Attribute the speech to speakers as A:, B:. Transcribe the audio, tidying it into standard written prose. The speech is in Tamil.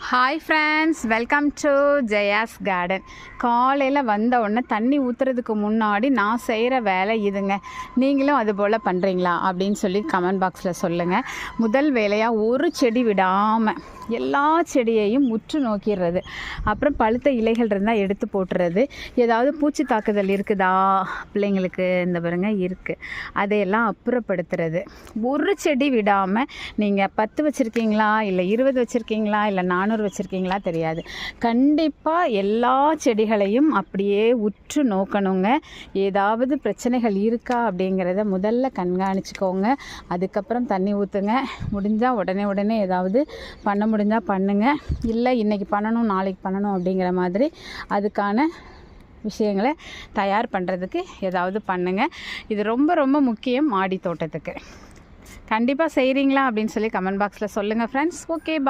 A: Hi friends, welcome to Jaya's garden. காலையில் வந்த உடனே தண்ணி ஊற்றுறதுக்கு முன்னாடி நான் செய்கிற வேலை இதுங்க. நீங்களும் அது போல் பண்ணுறீங்களா அப்படின்னு சொல்லி கமெண்ட் பாக்ஸில் சொல்லுங்கள். முதல் வேலையாக ஒரு செடி விடாமல் எல்லா செடியையும் உற்று நோக்கிடுறது. அப்புறம் பழுத்த இலைகள் இருந்தால் எடுத்து போட்டுறது. ஏதாவது பூச்சி தாக்குதல் இருக்குதா பிள்ளைங்களுக்கு இந்த பாருங்க இருக்குது, அதையெல்லாம் அப்புறப்படுத்துறது. ஒரு செடி விடாமல் நீங்கள் 10 வச்சுருக்கீங்களா இல்லை 20 வச்சுருக்கீங்களா இல்லை 400 வச்சுருக்கீங்களா தெரியாது, கண்டிப்பாக எல்லா செடிகளையும் அப்படியே உற்று நோக்கணுங்க. ஏதாவது பிரச்சனைகள் இருக்கா அப்படிங்கிறத முதல்ல கண்காணிச்சுக்கோங்க. அதுக்கப்புறம் தண்ணி ஊற்றுங்க. முடிஞ்சால் உடனே ஏதாவது பண்ண முடிஞ்சால் பண்ணுங்கள். இல்லை இன்றைக்கி பண்ணணும் நாளைக்கு பண்ணணும் அப்படிங்கிற மாதிரி அதுக்கான விஷயங்களை தயார் பண்ணுறதுக்கு ஏதாவது பண்ணுங்கள். இது ரொம்ப ரொம்ப முக்கியம் மாடி தோட்டத்துக்கு. கண்டிப்பாக செய்கிறீங்களா அப்படின்னு சொல்லி கமெண்ட் பாக்ஸில் சொல்லுங்கள் ஃப்ரெண்ட்ஸ். ஓகே, பாய்.